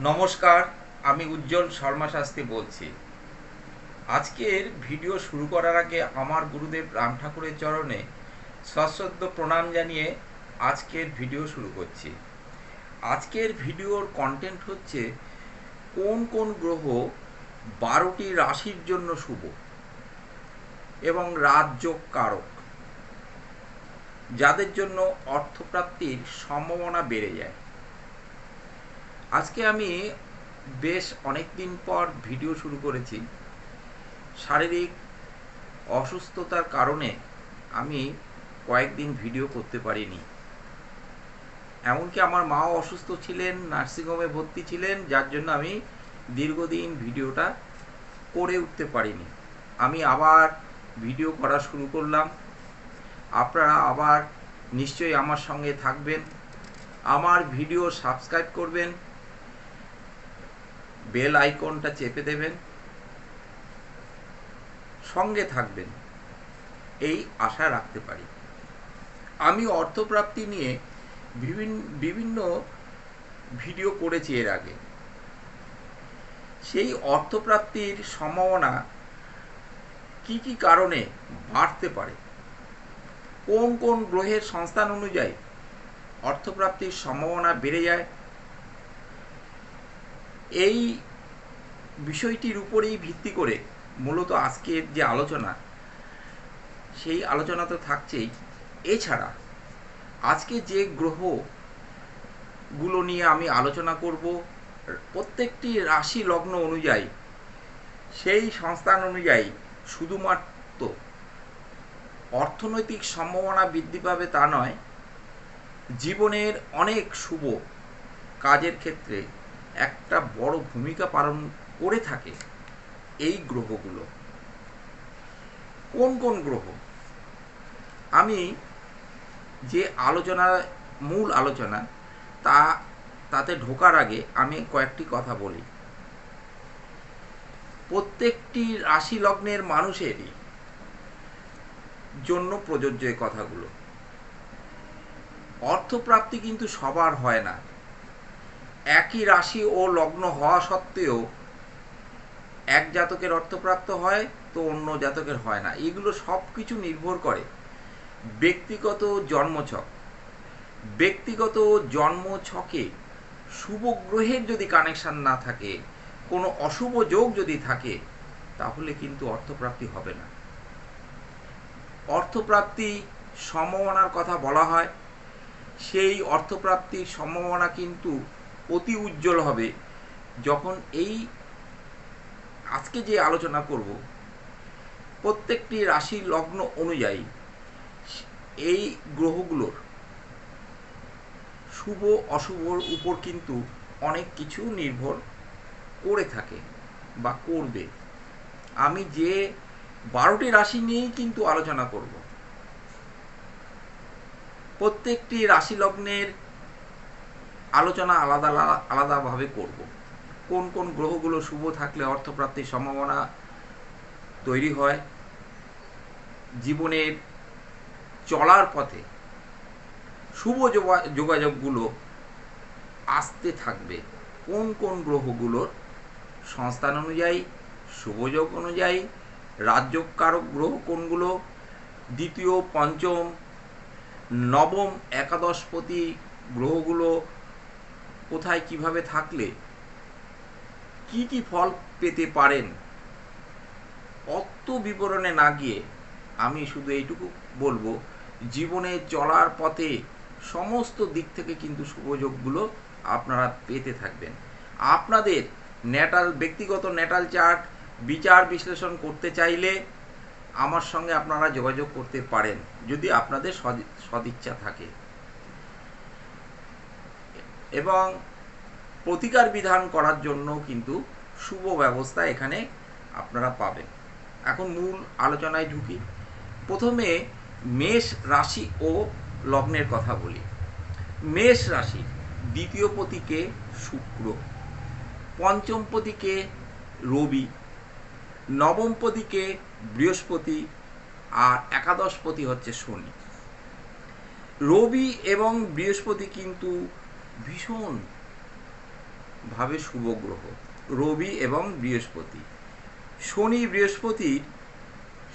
নমস্কার, আমি উজ্জ্বল শর্মা শাস্ত্রী বলছি। আজকের ভিডিও শুরু করার আগে আমার গুরুদেব রাম ঠাকুরের চরণে সশ্রদ্ধ প্রণাম জানিয়ে আজকের ভিডিও শুরু করছি। আজকের ভিডিওর কন্টেন্ট হচ্ছে কোন কোন গ্রহ 12টি রাশির জন্য শুভ এবং রাজযোগ কারক, যাদের জন্য অর্থপ্রাপ্তির সম্ভাবনা বেড়ে যায়। আজকে আমি বেশ অনেক দিন পর ভিডিও শুরু করেছি। শারীরিক অসুস্থতার কারণে আমি কয়েকদিন ভিডিও করতে পারিনি। এমনকি আমার মাও অসুস্থ ছিলেন, নার্সিংহোমে ভর্তি ছিলেন, যার জন্য আমি দীর্ঘদিন ভিডিওটা করে উঠতে পারিনি। আমি আবার ভিডিও করা শুরু করলাম। আপনারা আবার নিশ্চয়ই আমার সঙ্গে থাকবেন, আমার ভিডিও সাবস্ক্রাইব করবেন, বেল আইকনটা চেপে দেবেন, সঙ্গে থাকবেন, এই আশা রাখতে পারি। আমি অর্থপ্রাপ্তি নিয়ে বিভিন্ন ভিডিও করেছি এর আগে। সেই অর্থপ্রাপ্তির সম্ভাবনা কি কি কারণে বাড়তে পারে, কোন কোন গ্রহের সংস্থান অনুযায়ী অর্থপ্রাপ্তির সম্ভাবনা বেড়ে যায়, এই বিষয়টির উপরেই ভিত্তি করে মূলত আজকের যে আলোচনা, সেই আলোচনা তো থাকছেই। এছাড়া আজকে যে গ্রহগুলো নিয়ে আমি আলোচনা করব, প্রত্যেকটি রাশি লগ্ন অনুযায়ী, সেই সংস্থান অনুযায়ী শুধুমাত্র অর্থনৈতিক সম্ভাবনা বৃদ্ধি পাবে তা নয়, জীবনের অনেক শুভ কাজের ক্ষেত্রে একটা বড় ভূমিকা পালন করে থাকে এই গ্রহগুলো। কোন কোন গ্রহ, আমি যে মূল আলোচনা তাতে ঢোকার আগে আমি কয়েকটি কথা বলি। প্রত্যেকটি রাশি লগ্নের মানুষেরই জন্য প্রযোজ্য এই কথাগুলো। অর্থপ্রাপ্তি কিন্তু সবার হয় না। একই রাশি ও লগ্ন হওয়া সত্ত্বেও এক জাতকের অর্থপ্রাপ্ত হয় তো অন্য জাতকের হয় না। এগুলো সব কিছু নির্ভর করে ব্যক্তিগত জন্মছক। ব্যক্তিগত জন্মছকে শুভ গ্রহের যদি কানেকশন না থাকে, কোনো অশুভ যোগ যদি থাকে, তাহলে কিন্তু অর্থপ্রাপ্তি হবে না। অর্থপ্রাপ্তি সম্ভাবনার কথা বলা হয়, সেই অর্থপ্রাপ্তির সম্ভাবনা কিন্তু অতি উজ্জ্বল হবে যখন এই আজকে যে আলোচনা করব প্রত্যেকটি রাশি লগ্ন অনুযায়ী এই গ্রহগুলোর শুভ অশুভর উপর কিন্তু অনেক কিছু নির্ভর করে থাকে বা করবে। আমি যে 12টি রাশি নিয়েই কিন্তু আলোচনা করব। প্রত্যেকটি রাশি লগ্নের আলোচনা আলাদা আলাদাভাবে করব। কোন কোন গ্রহগুলো শুভ থাকলে অর্থপ্রাপ্তির সম্ভাবনা তৈরি হয়, জীবনের চলার পথে শুভ যোগাযোগগুলো আসতে থাকবে, কোন কোন গ্রহগুলোর সংস্থান অনুযায়ী, শুভযোগ অনুযায়ী, রাজযোগ কারক গ্রহ কোনগুলো, দ্বিতীয়, পঞ্চম, নবম, একাদশপতি গ্রহগুলো কোথায় কিভাবে থাকলে কি কি ফল পেতে পারেন, অত বিবরণে না গিয়ে আমি শুধু এইটুকু বলবো, জীবনে চলার পথে সমস্ত দিক থেকে কিন্তু শুভযোগগুলো আপনারা পেতে থাকবেন। আপনাদের ব্যক্তিগত ন্যাটাল চার্ট বিচার বিশ্লেষণ করতে চাইলে আমার সঙ্গে আপনারা যোগাযোগ করতে পারেন, যদি আপনাদের সদিচ্ছা থাকে, এবং প্রতিকার বিধান করার জন্য কিন্তু শুভ ব্যবস্থা এখানে আপনারা পাবেন। এখন মূল আলোচনায় ঢুকি। প্রথমে মেষ রাশি ও লগ্নের কথা বলি। মেষ রাশি দ্বিতীয় পতিকে শুক্র, পঞ্চম পতিকে রবি, নবম পতিকে বৃহস্পতি, আর একাদশপতি হচ্ছে শনি। রবি এবং বৃহস্পতি কিন্তু ভীষণ ভাবে শুভ গ্রহ রবি এবং বৃহস্পতি। শনি বৃহস্পতির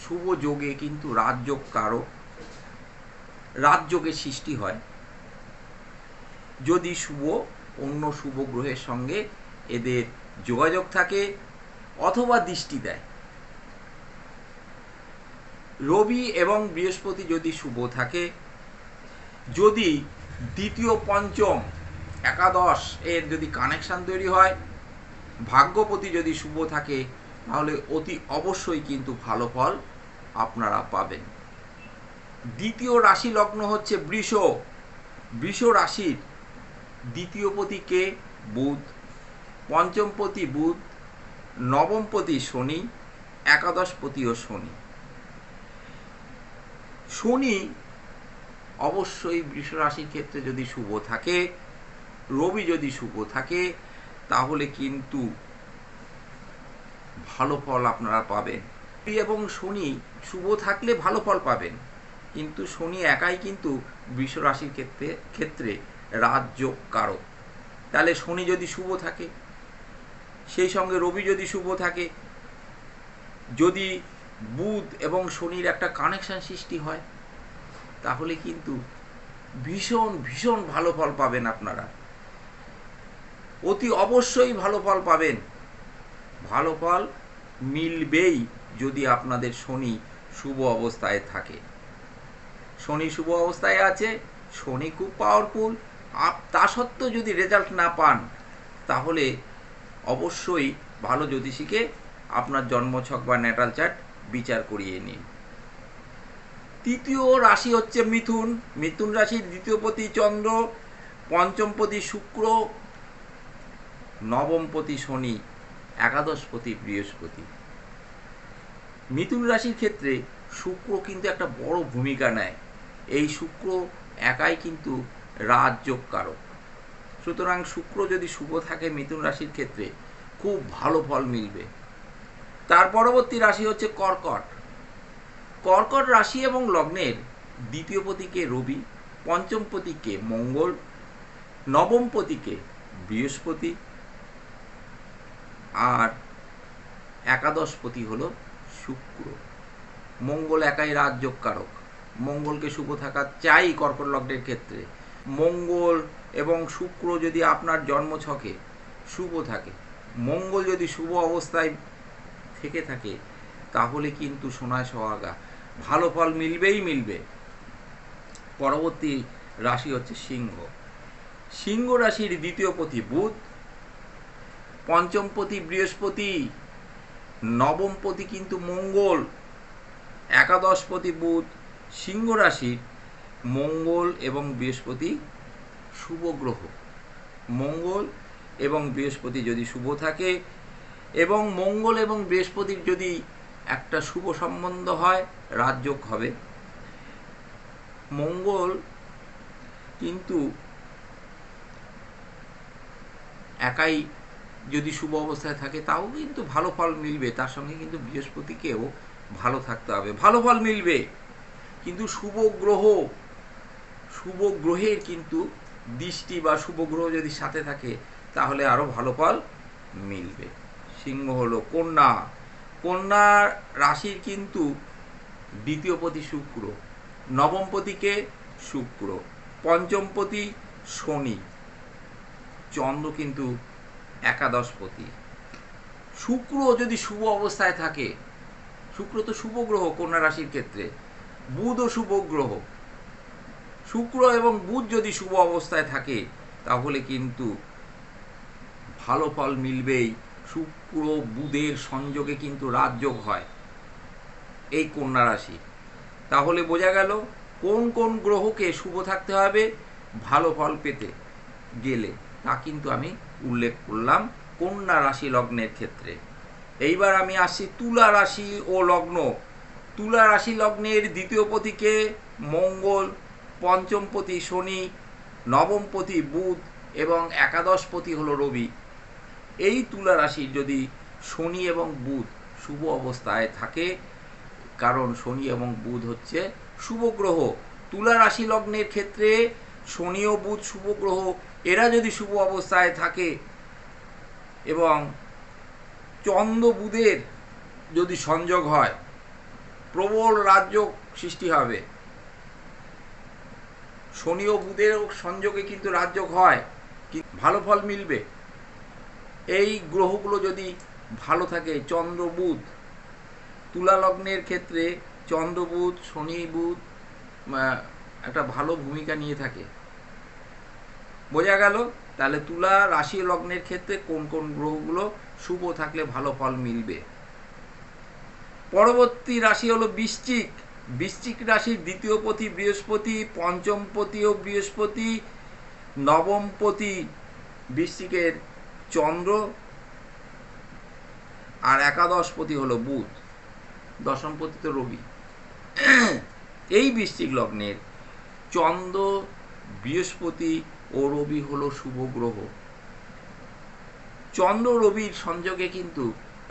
শুভ যোগে কিন্তু রাজযোগ কারক, রাজযোগের সৃষ্টি হয় যদি অন্য শুভ গ্রহের সঙ্গে এদের যোগাযোগ থাকে অথবা দৃষ্টি দেয়। রবি এবং বৃহস্পতি যদি শুভ থাকে, যদি দ্বিতীয় পঞ্চম একাদশ এর যদি কানেকশন তৈরি হয়, ভাগ্যপতি যদি শুভ থাকে, তাহলে অতি অবশ্যই কিন্তু ভালো ফল আপনারা পাবেন। দ্বিতীয় রাশি লগ্ন হচ্ছে বৃষ। বৃষ রাশির দ্বিতীয়পতি কে? বুধ। পঞ্চমপতি বুধ, নবমপতি শনি, একাদশপতিও শনি। শনি অবশ্যই বৃষ রাশির ক্ষেত্রে যদি শুভ থাকে, রবি যদি শুভ থাকে, তাহলে কিন্তু ভালো ফল আপনারা পাবেন। রবি এবং শনি শুভ থাকলে ভালো ফল পাবেন, কিন্তু শনি একাই কিন্তু বৃষ রাশির ক্ষেত্রে রাজযোগ কারক। তাহলে শনি যদি শুভ থাকে, সেই সঙ্গে রবি যদি শুভ থাকে, যদি বুধ এবং শনির একটা কানেকশন সৃষ্টি হয়, তাহলে কিন্তু ভীষণ ভীষণ ভালো ফল পাবেন আপনারা। অতি অবশ্যই ভালো ফল পাবেন। ভালো ফল মিলবেই যদি আপনাদের শনি শুভ অবস্থায় থাকে। শনি শুভ অবস্থায় আছে, শনি খুব পাওয়ারফুল। তা সত্ত্বেও যদি রেজাল্ট না পান, তাহলে অবশ্যই ভালো জ্যোতিষীকে আপনার জন্মছক বা ন্যাটাল চার্ট বিচার করিয়ে নিন। তৃতীয় রাশি হচ্ছে মিথুন। মিথুন রাশির দ্বিতীয়পতি চন্দ্র, পঞ্চমপতি শুক্র, নবমপতি শনি, একাদশপতি বৃহস্পতি। মিথুন রাশির ক্ষেত্রে শুক্র কিন্তু একটা বড় ভূমিকা নেয়। এই শুক্র একাই কিন্তু রাজযোগ কারক। সুতরাং শুক্র যদি শুভ থাকে মিথুন রাশির ক্ষেত্রে, খুব ভালো ফল মিলবে। তার পরবর্তী রাশি হচ্ছে কর্কট। কর্কট রাশি এবং লগ্নের দ্বিতীয়পতিকে রবি, পঞ্চমপতিকে মঙ্গল, নবমপতিকে বৃহস্পতি, আর একাদশপতি হল শুক্র। মঙ্গল একাই রাজযোগ কারক। মঙ্গলকে শুভ থাকা চাই কর্কট লগ্নের ক্ষেত্রে। মঙ্গল এবং শুক্র যদি আপনার জন্মছকে শুভ থাকে, মঙ্গল যদি শুভ অবস্থায় থেকে থাকে, তাহলে কিন্তু সোনায় সোহাগা, ভালো ফল মিলবেই মিলবে। পরবর্তী রাশি হচ্ছে সিংহ। সিংহ রাশির দ্বিতীয়পতি বুধ, পঞ্চমপতি বৃহস্পতি, নবমপতি কিন্তু মঙ্গল, একাদশপতি বুধ। সিংহ রাশির মঙ্গল এবং বৃহস্পতি শুভ গ্রহ। মঙ্গল এবং বৃহস্পতি যদি শুভ থাকে, এবং মঙ্গল এবং বৃহস্পতির যদি একটা শুভ সম্বন্ধ হয়, রাজযোগ হবে। মঙ্গল কিন্তু একাই যদি শুভ অবস্থায় থাকে, তাও কিন্তু ভালো ফল মিলবে। তার সঙ্গে কিন্তু বৃহস্পতিকেও ভালো থাকতে হবে, ভালো ফল মিলবে। কিন্তু শুভ গ্রহের কিন্তু দৃষ্টি বা শুভ গ্রহ যদি সাথে থাকে, তাহলে আরো ভালো ফল মিলবে। সিংহ হলো কন্যা। কন্যা রাশির কিন্তু দ্বিতীয়পতি শুক্র, নবমপতিকে শুক্র, পঞ্চমপতি শনি, চন্দ্র কিন্তু একাদশপতি। শুক্র যদি শুভ অবস্থায় থাকে, শুক্র তো শুভ গ্রহ কন্যা রাশির ক্ষেত্রে, বুধও শুভ গ্রহ। শুক্র এবং বুধ যদি শুভ অবস্থায় থাকে, তাহলে কিন্তু ভালো ফল মিলবেই। শুক্র বুধের সংযোগে কিন্তু রাজযোগ হয় এই কন্যা রাশি। তাহলে বোঝা গেল কোন কোন গ্রহকে শুভ থাকতে হবে ভালো ফল পেতে গেলে, তা কিন্তু আমি উল্লেখ করলাম কন্যা রাশি লগ্নের ক্ষেত্রে। এইবার আমি আসছি তুলা রাশি ও লগ্ন। তুলা রাশি লগ্নের দ্বিতীয়পতিকে মঙ্গল, পঞ্চমপতি শনি, নবমপতি বুধ এবং একাদশপতি হলো রবি। এই তুলা রাশির যদি শনি এবং বুধ শুভ অবস্থায় থাকে, কারণ শনি এবং বুধ হচ্ছে শুভ গ্রহ। তুলা রাশি লগ্নের ক্ষেত্রে শনি ও বুধ শুভ গ্রহ, এরা যদি শুভ অবস্থায় থাকে, এবং চন্দ্র বুধের যদি সংযোগ হয় প্রবল রাজযোগ সৃষ্টি হবে। শনি ও বুধের সংযোগে কিন্তু রাজযোগ হয়, ভালো ফল মিলবে। এই গ্রহগুলো যদি ভালো থাকে, চন্দ্র বুধ, তুলা লগ্নের ক্ষেত্রে চন্দ্র বুধ, শনি বুধ একটা ভালো ভূমিকা নিয়ে থাকে। বোঝা গেল? তাহলে তুলা রাশি লগ্নের ক্ষেত্রে কোন কোন গ্রহগুলো শুভ থাকলে ভালো ফল মিলবে। পরবর্তী রাশি হলো বৃশ্চিক। বৃশ্চিক রাশির দ্বিতীয় পতি বৃহস্পতি, পঞ্চম পতিও বৃহস্পতি, নবম পতি বৃশ্চিকের চন্দ্র, আর একাদশ পতি হলো বুধ, দশম পতি তো রবি। এই বৃশ্চিক লগ্নের চন্দ্র, বৃহস্পতি ও রবি হলো শুভ গ্রহ। চন্দ্র রবির সংযোগে কিন্তু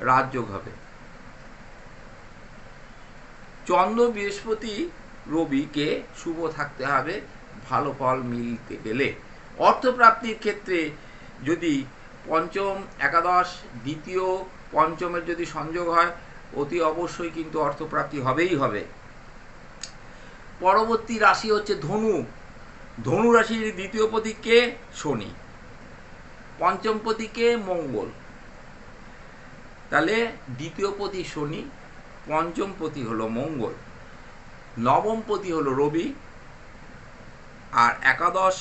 রাজযোগ হবে। চন্দ্র, বৃহস্পতি, রবিকে শুভ থাকতে হবে ভালো ফল মিলতে গেলে। অর্থপ্রাপ্তির ক্ষেত্রে যদি পঞ্চম, একাদশ, দ্বিতীয়, পঞ্চমের যদি সংযোগ হয় অতি অবশ্যই কিন্তু অর্থপ্রাপ্তি হবেই হবে। পরবর্তী রাশি হচ্ছে ধনু। ধনু রাশির দ্বিতীয় পতি কে? শনি। পঞ্চম পতি কে? মঙ্গল। তাহলে দ্বিতীয় পতি শনি, পঞ্চম পতি হলো মঙ্গল, নবম পতি হলো রবি, আর একাদশ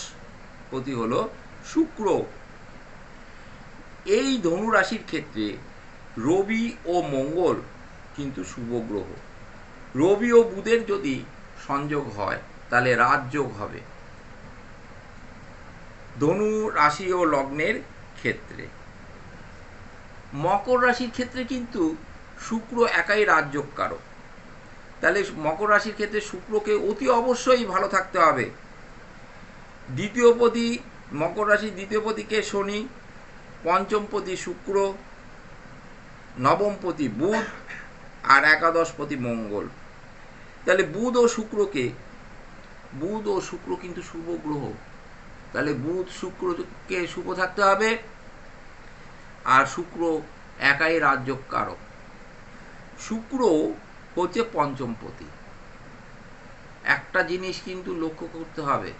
পতি হলো শুক্র। এই ধনু রাশির ক্ষেত্রে রবি ও মঙ্গল কিন্তু শুভ গ্রহ। রবি ও বুধের যদি সংযোগ হয় তাহলে রাজযোগ হবে ধনু রাশি ও লগ্নের ক্ষেত্রে। মকর রাশির ক্ষেত্রে কিন্তু শুক্র একাই রাজযোগ কারক। তাহলে মকর রাশির ক্ষেত্রে শুক্রকে অতি অবশ্যই ভালো থাকতে হবে। দ্বিতীয় পতি, মকর রাশির দ্বিতীয় পতিকে শনি, পঞ্চম পতি শুক্র, নবম পতি বুধ, আর একাদশ পতি মঙ্গল। তাহলে বুধ ও শুক্র কিন্তু শুভ গ্রহ। তাহলে বুধ শুক্রকে শুভ থাকতে হবে, আর শুক্র একাই রাজযোগ কারক। শুক্র হচ্ছে পঞ্চম পতি। একটা জিনিস কিন্তু লক্ষ্য করতে হবে,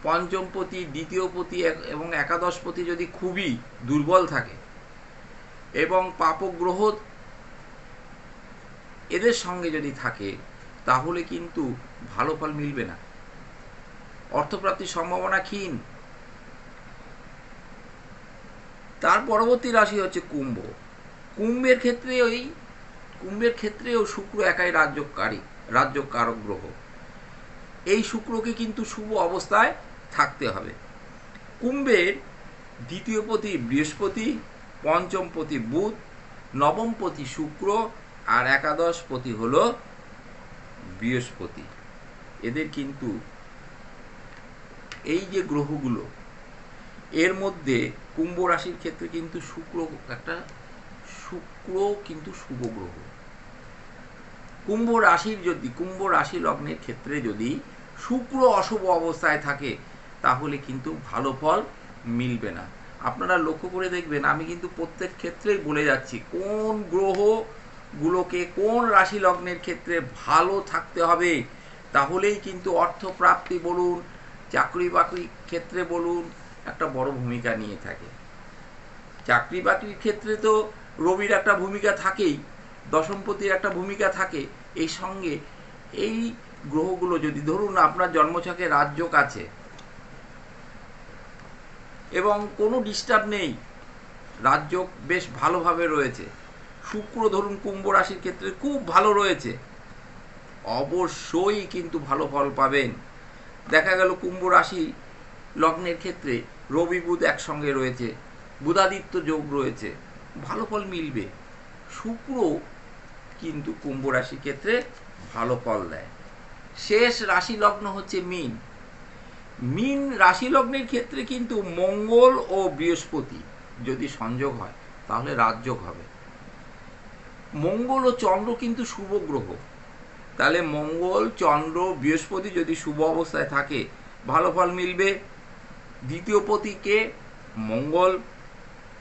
পঞ্চম পতি, দ্বিতীয় পতি এবং একাদশ পতি যদি খুবই দুর্বল থাকে এবং পাপগ্রহ এদের সঙ্গে যদি থাকে তাহলে কিন্তু ভালো ফল মিলবে না, অর্থপ্রাপ্তির সম্ভাবনা ক্ষীণ। তার পরবর্তী রাশি হচ্ছে কুম্ভ। কুম্ভের ক্ষেত্রেও শুক্র একাই রাজযোগ কারক গ্রহ। এই শুক্রকে কিন্তু শুভ অবস্থায় থাকতে হবে। কুম্ভের দ্বিতীয় পতি বৃহস্পতি, পঞ্চম পতি বুধ, নবম পতি শুক্র, আর একাদশ পতি হল বৃহস্পতি। এদের কিন্তু এই যে গ্রহগুলো এর মধ্যে কুম্ভ রাশির ক্ষেত্রে কিন্তু শুক্র কিন্তু শুভ গ্রহ। কুম্ভ রাশি লগ্নের ক্ষেত্রে যদি শুক্র অশুভ অবস্থায় থাকে তাহলে কিন্তু ভালো ফল মিলবে না। আপনারা লক্ষ্য করে দেখবেন, আমি কিন্তু প্রত্যেক ক্ষেত্রেই বলে যাচ্ছি কোন গ্রহগুলোকে কোন রাশি লগ্নের ক্ষেত্রে ভালো থাকতে হবে, তাহলেই কিন্তু অর্থপ্রাপ্তি বলুন, চাকরি বাকরির ক্ষেত্রে বলুন, একটা বড় ভূমিকা নিয়ে থাকে। চাকরি বাকরির ক্ষেত্রে তো রবির একটা ভূমিকা থাকেই, দশমপতির একটা ভূমিকা থাকে। এই সঙ্গে এই গ্রহগুলো যদি ধরুন আপনার জন্মছকে রাজযোগ আছে এবং কোনো ডিস্টার্ব নেই, রাজযোগ বেশ ভালোভাবে রয়েছে, শুক্র ধরুন কুম্ভ রাশির ক্ষেত্রে খুব ভালো রয়েছে, অবশ্যই কিন্তু ভালো ফল পাবেন। দেখা গেল কুম্ভ রাশি লগ্নের ক্ষেত্রে রবি বুধ একসঙ্গে রয়েছে, বুধাদিত্য যোগ রয়েছে, ভালো ফল মিলবে। শুক্র কিন্তু কুম্ভ রাশির ক্ষেত্রে ভালো ফল দেয়। শেষ রাশি লগ্ন হচ্ছে মীন রাশি লগ্নের ক্ষেত্রে কিন্তু মঙ্গল ও বৃহস্পতি যদি সংযোগ হয় তাহলে রাজযোগ হবে। মঙ্গল ও চন্দ্র কিন্তু শুভ গ্রহ। তাহলে মঙ্গল, চন্দ্র, বৃহস্পতি যদি শুভ অবস্থায় থাকে ভালো ফল মিলবে। দ্বিতীয় পতিকে মঙ্গল,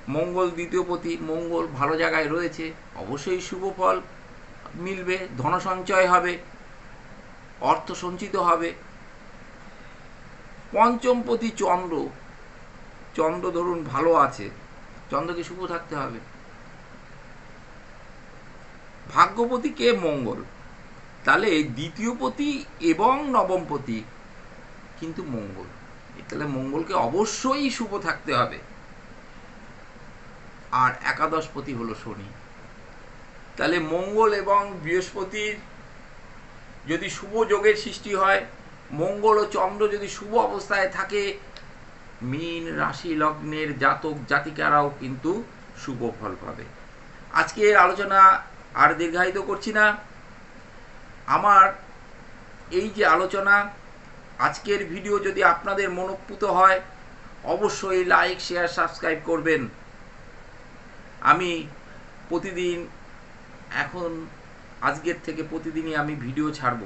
মঙ্গল দ্বিতীয়পতি, মঙ্গল ভালো জায়গায় রয়েছে, অবশ্যই শুভ ফল মিলবে, ধন সঞ্চয় হবে, অর্থ সঞ্চিত হবে। পঞ্চমপতি চন্দ্র, চন্দ্র ধরুন ভালো আছে, চন্দ্রকে শুভ থাকতে হবে। ভাগ্যপতি কে? মঙ্গল। তাহলে দ্বিতীয়পতি এবং নবমপতি কিন্তু মঙ্গল, তাহলে মঙ্গলকে অবশ্যই শুভ থাকতে হবে। আর একাদশপতি হলো শনি। তাহলে মঙ্গল এবং বৃহস্পতির যদি শুভ যোগের সৃষ্টি হয়, মঙ্গল ও চন্দ্র যদি শুভ অবস্থায় থাকে, মীন রাশি লগ্নের জাতক জাতিকারাও কিন্তু শুভ ফল পাবে। আজকের আলোচনা আর দীর্ঘায়িত করছি না। আমার এই যে আলোচনা, আজকের ভিডিও যদি আপনাদের মনোপ্রুত হয়, অবশ্যই লাইক, শেয়ার, সাবস্ক্রাইব করবেন। আমি প্রতিদিন, এখন আজকের থেকে প্রতিদিনই আমি ভিডিও ছাড়ব,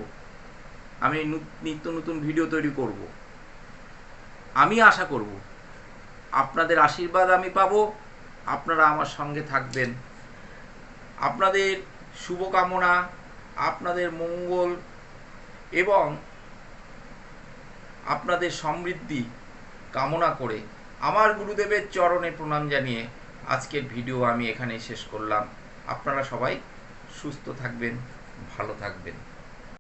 আমি নিত্য নতুন ভিডিও তৈরি করব। আমি আশা করব আপনাদের আশীর্বাদ আমি পাবো, আপনারা আমার সঙ্গে থাকবেন। আপনাদের শুভকামনা, আপনাদের মঙ্গল এবং আপনাদের সমৃদ্ধি কামনা করে আমার গুরুদেবের চরণে প্রণাম জানিয়ে আজকের ভিডিও আমি এখানেই শেষ করলাম। আপনারা সবাই সুস্থ থাকবেন, ভালো থাকবেন।